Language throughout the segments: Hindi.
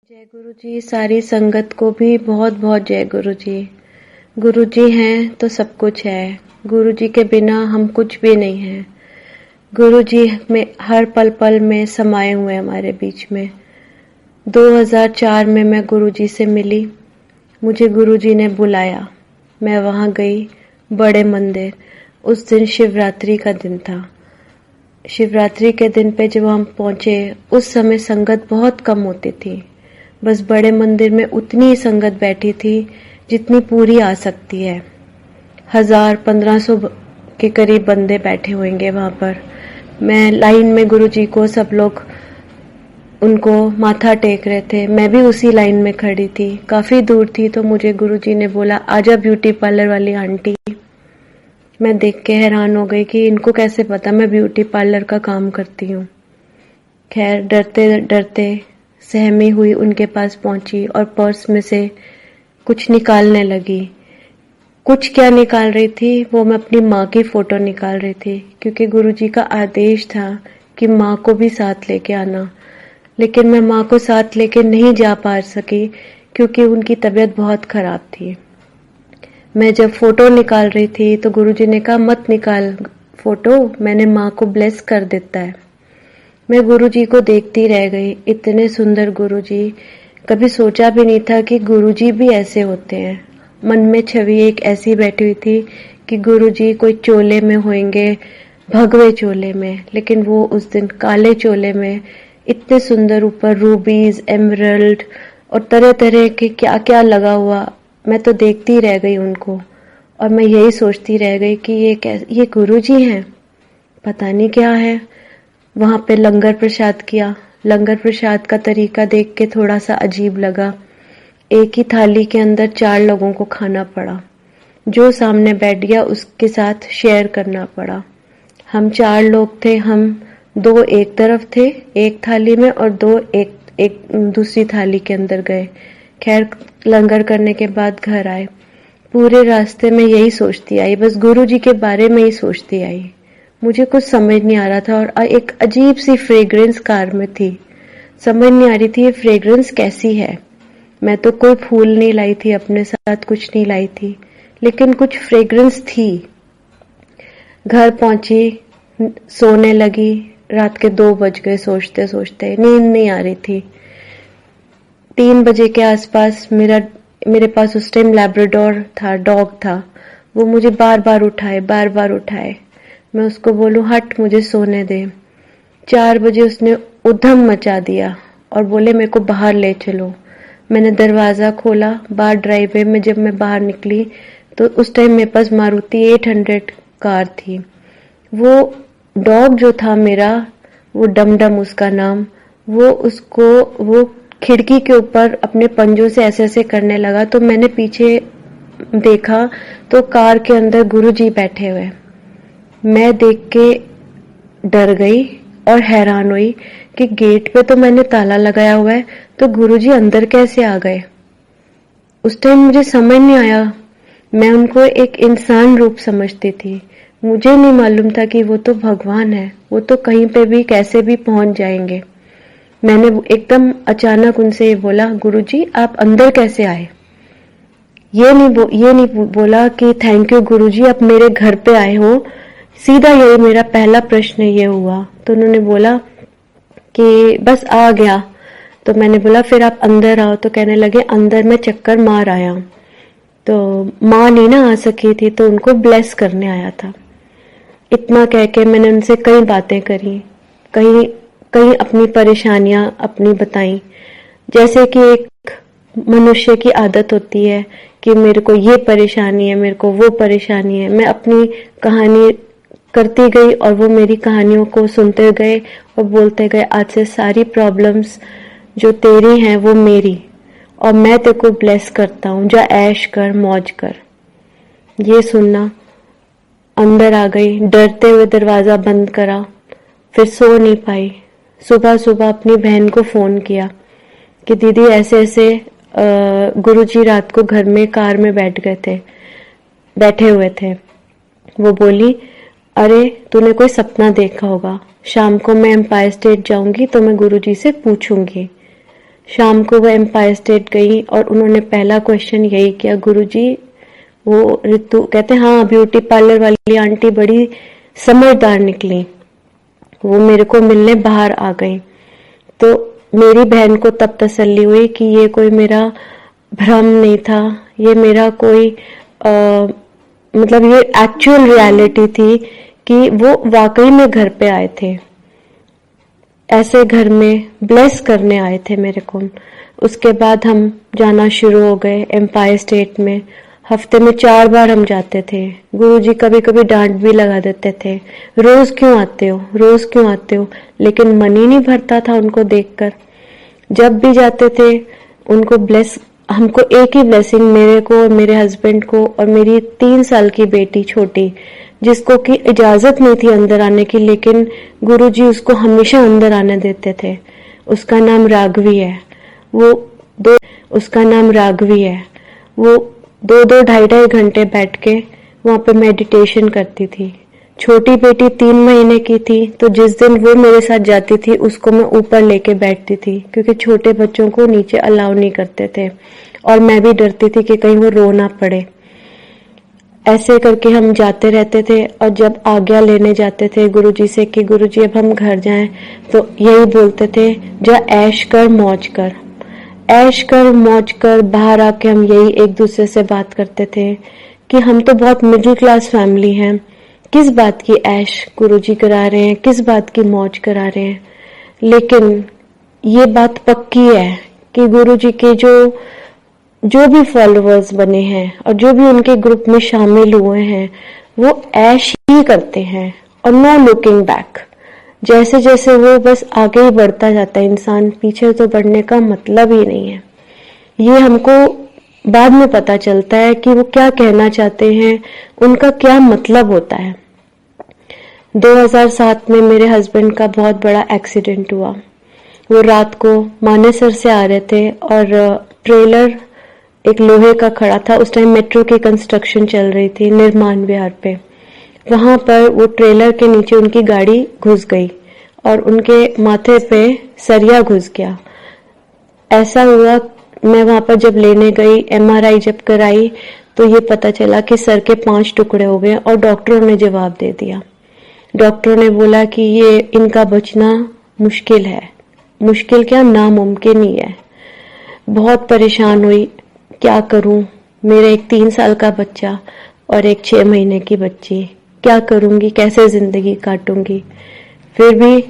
जय गुरु जी। सारी संगत को भी बहुत बहुत जय गुरु जी। गुरु जी हैं तो सब कुछ है। गुरु जी के बिना हम कुछ भी नहीं हैं। गुरु जी में हर पल पल में समाये हुए हमारे बीच में। 2004 में मैं गुरु जी से मिली। मुझे गुरु जी ने बुलाया, मैं वहां गई बड़े मंदिर। उस दिन शिवरात्रि का दिन था। शिवरात्रि के दिन पे जब हम पहुंचे उस समय संगत बहुत कम होती थी। बस बड़े मंदिर में उतनी ही संगत बैठी थी जितनी पूरी आ सकती है। 1000-1500 के करीब बंदे बैठे होंगे वहां पर। मैं लाइन में गुरु जी को सब लोग उनको माथा टेक रहे थे। मैं भी उसी लाइन में खड़ी थी। काफी दूर थी तो मुझे गुरु जी ने बोला, आजा ब्यूटी पार्लर वाली आंटी। मैं देख के हैरान हो गई कि इनको कैसे पता मैं ब्यूटी पार्लर का काम करती हूँ। खैर डरते डरते सहमी हुई उनके पास पहुंची और पर्स में से कुछ निकालने लगी। कुछ क्या निकाल रही थी, वो मैं अपनी माँ की फोटो निकाल रही थी, क्योंकि गुरुजी का आदेश था कि माँ को भी साथ लेके आना। लेकिन मैं माँ को साथ लेके नहीं जा पा सकी क्योंकि उनकी तबीयत बहुत खराब थी। मैं जब फोटो निकाल रही थी तो गुरुजी ने कहा, मत निकाल फोटो, मैंने माँ को ब्लेस कर देता है। मैं गुरुजी को देखती रह गई। इतने सुंदर गुरुजी, कभी सोचा भी नहीं था कि गुरुजी भी ऐसे होते हैं। मन में छवि एक ऐसी बैठी हुई थी कि गुरुजी कोई चोले में होंगे, भगवे चोले में, लेकिन वो उस दिन काले चोले में, इतने सुंदर, ऊपर रूबीज, एमरल्ड और तरह तरह के क्या क्या लगा हुआ। मैं तो देखती रह गई उनको और मैं यही सोचती रह गई कि ये गुरुजी हैं, पता नहीं क्या है। वहां पे लंगर प्रसाद किया। लंगर प्रसाद का तरीका देख के थोड़ा सा अजीब लगा। एक ही थाली के अंदर 4 लोगों को खाना पड़ा। जो सामने बैठ गया उसके साथ शेयर करना पड़ा। हम 4 लोग थे। हम 2 एक तरफ थे एक थाली में और 2 एक दूसरी थाली के अंदर गए। खैर लंगर करने के बाद घर आए। पूरे रास्ते में यही सोचती आई, बस गुरु जी के बारे में ही सोचती आई। मुझे कुछ समझ नहीं आ रहा था और एक अजीब सी फ्रेग्रेंस कार में थी। समझ नहीं आ रही थी ये फ्रेग्रेंस कैसी है। मैं तो कोई फूल नहीं लाई थी अपने साथ, कुछ नहीं लाई थी, लेकिन कुछ फ्रेग्रेंस थी। घर पहुंची, सोने लगी। रात के 2 बज गए सोचते सोचते। नींद नहीं आ रही थी। 3 बजे के आसपास मेरे पास उस टाइम लैब्राडोर था, डॉग था। वो मुझे बार बार उठाए। मैं उसको बोलूं, हट, मुझे सोने दे। 4 बजे उसने उधम मचा दिया और बोले, मेरे को बाहर ले चलो। मैंने दरवाजा खोला। बाहर ड्राइववे में जब मैं बाहर निकली तो उस टाइम मेरे पास मारुति 800 कार थी। वो डॉग जो था मेरा, वो डमडम उसका नाम, वो खिड़की के ऊपर अपने पंजों से ऐसे ऐसे करने लगा। तो मैंने पीछे देखा तो कार के अंदर गुरुजी बैठे हुए। मैं देख के डर गई और हैरान हुई कि गेट पे तो मैंने ताला लगाया हुआ है, तो गुरुजी अंदर कैसे आ गए। उस टाइम मुझे समझ नहीं आया। मैं उनको एक इंसान रूप समझती थी। मुझे नहीं मालूम था कि वो तो भगवान है। वो तो कहीं पे भी कैसे भी पहुंच जाएंगे। मैंने एकदम अचानक उनसे ये बोला, गुरुजी आप अंदर कैसे आए। ये नहीं बोला कि थैंक यू गुरुजी आप मेरे घर पे आए हो। सीधा यही मेरा पहला प्रश्न ये हुआ। तो उन्होंने बोला कि बस आ गया। तो मैंने बोला फिर आप अंदर आओ। तो कहने लगे अंदर मैं चक्कर मार आया। तो माँ नहीं ना आ सकी थी तो उनको ब्लेस करने आया था। इतना कह के मैंने उनसे कई बातें करी, कहीं अपनी परेशानियां अपनी बताई। जैसे कि एक मनुष्य की आदत होती है कि मेरे को ये परेशानी है, मेरे को वो परेशानी है। मैं अपनी कहानी करती गई और वो मेरी कहानियों को सुनते गए और बोलते गए, आज से सारी प्रॉब्लम्स जो तेरी हैं वो मेरी, और मैं तेरे को ब्लेस करता हूँ, जा ऐश कर, मौज कर। ये सुनना। अंदर आ गई, डरते हुए दरवाजा बंद करा। फिर सो नहीं पाई। सुबह अपनी बहन को फोन किया कि दीदी ऐसे ऐसे गुरुजी रात को घर में कार में बैठे हुए थे। वो बोली, अरे तूने कोई सपना देखा होगा, शाम को मैं एम्पायर स्टेट जाऊंगी तो मैं गुरुजी से पूछूंगी। शाम को वो एम्पायर स्टेट गई और उन्होंने पहला क्वेश्चन यही किया, गुरुजी वो ऋतु कहते हैं हाँ ब्यूटी पार्लर वाली आंटी बड़ी समझदार निकली, वो मेरे को मिलने बाहर आ गई। तो मेरी बहन को तब तसल्ली हुई कि ये कोई मेरा भ्रम नहीं था, ये मेरा कोई मतलब ये एक्चुअल रियलिटी थी कि वो वाकई में घर पे आए थे, ऐसे घर में ब्लेस करने आए थे मेरे को। उसके बाद हम जाना शुरू हो गए एम्पायर स्टेट में। हफ्ते में 4 बार हम जाते थे। गुरुजी कभी कभी डांट भी लगा देते थे, रोज क्यों आते हो, रोज क्यों आते हो, लेकिन मन ही नहीं भरता था उनको देखकर। जब भी जाते थे उनको ब्लेस, हमको एक ही ब्लेसिंग, मेरे को और मेरे हस्बैंड को और मेरी 3 साल की बेटी छोटी, जिसको कि इजाजत नहीं थी अंदर आने की, लेकिन गुरुजी उसको हमेशा अंदर आने देते थे। उसका नाम राघवी है। वो उसका नाम राघवी है। वो 2-2 ढाई-ढाई घंटे बैठ के वहां पे मेडिटेशन करती थी। छोटी बेटी 3 महीने की थी, तो जिस दिन वो मेरे साथ जाती थी उसको मैं ऊपर लेके बैठती थी, क्योंकि छोटे बच्चों को नीचे अलाउ नहीं करते थे और मैं भी डरती थी कि कहीं वो रो ना पड़े। ऐसे करके हम जाते रहते थे और जब आज्ञा लेने जाते थे गुरुजी से कि गुरुजी अब हम घर जाएं, तो यही बोलते थे, जा ऐश कर मौज कर, ऐश कर मौज कर। बाहर आके हम यही एक दूसरे से बात करते थे कि हम तो बहुत मिडिल क्लास फैमिली हैं, किस बात की ऐश गुरुजी करा रहे हैं, किस बात की मौज करा रहे हैं। लेकिन ये बात पक्की है कि गुरुजी के जो भी फॉलोअर्स बने हैं और जो भी उनके ग्रुप में शामिल हुए हैं, वो ऐश ही करते हैं और नो लुकिंग बैक। जैसे जैसे वो बस आगे ही बढ़ता जाता है इंसान, पीछे तो बढ़ने का मतलब ही नहीं है। ये हमको बाद में पता चलता है कि वो क्या कहना चाहते हैं, उनका क्या मतलब होता है। 2007 में मेरे हस्बैंड का बहुत बड़ा एक्सीडेंट हुआ। वो रात को मानेसर से आ रहे थे और ट्रेलर एक लोहे का खड़ा था। उस टाइम मेट्रो की कंस्ट्रक्शन चल रही थी निर्माण विहार पे। वहां पर वो ट्रेलर के नीचे उनकी गाड़ी घुस गई और उनके माथे पे सरिया घुस गया। ऐसा हुआ, मैं वहां पर जब लेने गई, MRI जब कराई, तो ये पता चला कि सर के 5 टुकड़े हो गए और डॉक्टरों ने जवाब दे दिया। डॉक्टरों ने बोला कि ये इनका बचना मुश्किल है, मुश्किल क्या नामुमकिन ही है। बहुत परेशान हुई, क्या करूं, मेरे एक 3 साल का बच्चा और एक 6 महीने की बच्ची, क्या करूंगी, कैसे जिंदगी काटूंगी। फिर भी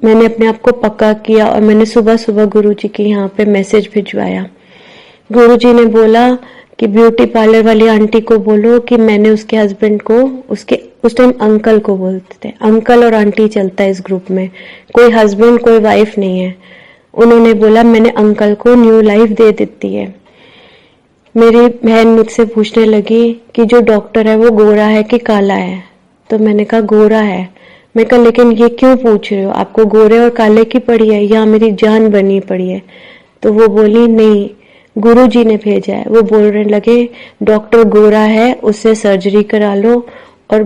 मैंने अपने आप को पक्का किया और मैंने सुबह सुबह गुरुजी के यहाँ पे मैसेज भिजवाया। गुरुजी ने बोला कि ब्यूटी पार्लर वाली आंटी को बोलो कि मैंने उसके हस्बैंड को, उसके उस टाइम अंकल को बोलते थे, अंकल और आंटी चलता है इस ग्रुप में, कोई हस्बैंड कोई वाइफ नहीं है। उन्होंने बोला मैंने अंकल को न्यू लाइफ दे देती है। मेरी बहन मुझसे पूछने लगी कि जो डॉक्टर है वो गोरा है कि काला है, तो मैंने कहा गोरा है। मैं कहा लेकिन ये क्यों पूछ रहे हो, आपको गोरे और काले की पड़ी है या मेरी जान बनी पड़ी है। तो वो बोली नहीं, गुरुजी ने भेजा है। वो बोलने लगे डॉक्टर गोरा है, उससे सर्जरी करा लो। और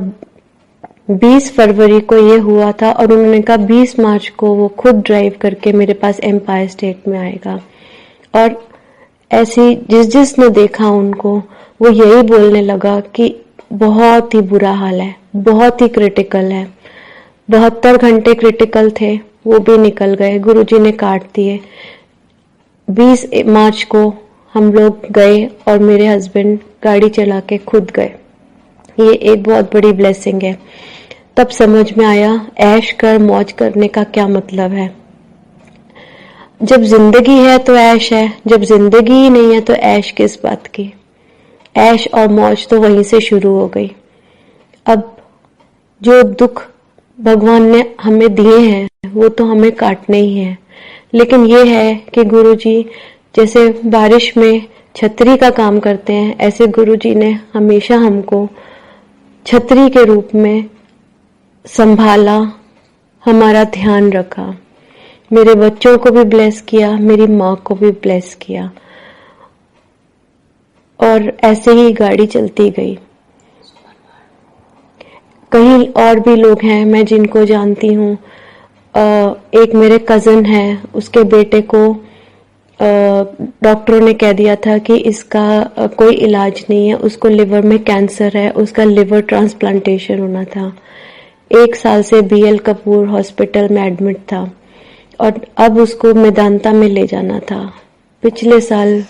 20 फरवरी को ये हुआ था और उन्होंने कहा 20 मार्च को वो खुद ड्राइव करके मेरे पास एम्पायर स्टेट में आएगा। और ऐसी जिसने देखा उनको, वो यही बोलने लगा कि बहुत ही बुरा हाल है, बहुत ही क्रिटिकल है। 72 घंटे क्रिटिकल थे, वो भी निकल गए, गुरुजी ने काट दिए। 20 मार्च को हम लोग गए और मेरे हस्बैंड गाड़ी चला के खुद गए। ये एक बहुत बड़ी ब्लेसिंग है। तब समझ में आया ऐश कर मौज करने का क्या मतलब है। जब जिंदगी है तो ऐश है, जब जिंदगी ही नहीं है तो ऐश किस बात की। ऐश और मौज तो वहीं से शुरू हो गई। अब जो दुख भगवान ने हमें दिए हैं वो तो हमें काटने ही हैं, लेकिन ये है कि गुरुजी जैसे बारिश में छतरी का काम करते हैं, ऐसे गुरुजी ने हमेशा हमको छतरी के रूप में संभाला, हमारा ध्यान रखा। मेरे बच्चों को भी ब्लेस किया, मेरी माँ को भी ब्लेस किया और ऐसे ही गाड़ी चलती गई। कहीं और भी लोग हैं मैं जिनको जानती हूँ। एक मेरे कजन है, उसके बेटे को डॉक्टरों ने कह दिया था कि इसका कोई इलाज नहीं है, उसको लिवर में कैंसर है, उसका लिवर ट्रांसप्लांटेशन होना था। 1 साल से BL कपूर हॉस्पिटल में एडमिट था और अब उसको मेदांता में ले जाना था। पिछले साल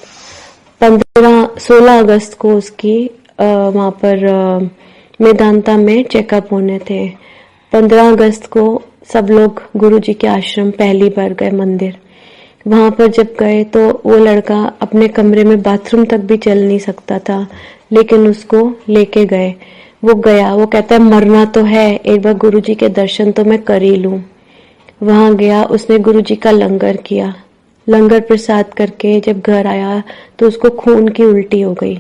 16 अगस्त को उसकी वहाँ पर मेदांता में चेकअप होने थे। 15 अगस्त को सब लोग गुरुजी के आश्रम पहली बार गए मंदिर। वहां पर जब गए तो वो लड़का अपने कमरे में बाथरूम तक भी चल नहीं सकता था, लेकिन उसको लेके गए। वो गया, वो कहता है मरना तो है, एक बार गुरुजी के दर्शन तो मैं कर ही लूं। वहां गया, उसने गुरुजी का लंगर किया। लंगर प्रसाद करके जब घर आया तो उसको खून की उल्टी हो गई।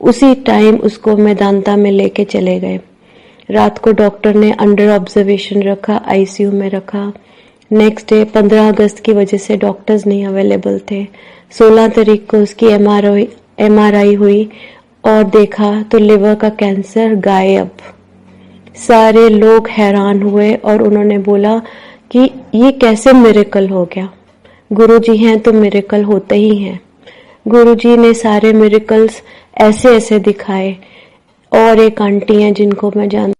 उसी टाइम उसको मेदांता में लेके चले गए। रात को डॉक्टर ने अंडर ऑब्जर्वेशन रखा, ICU में रखा। नेक्स्ट डे 15 अगस्त की वजह से डॉक्टर्स नहीं अवेलेबल थे। 16 तारीख को उसकी MRI हुई और देखा तो लिवर का कैंसर गायब। सारे लोग हैरान हुए और उन्होंने बोला कि ये कैसे मिरेकल हो गया। गुरुजी हैं तो मिरेकल होते ही हैं। गुरुजी ने सारे मिरेकल्स ऐसे ऐसे दिखाए। और एक आंटी हैं जिनको मैं जानती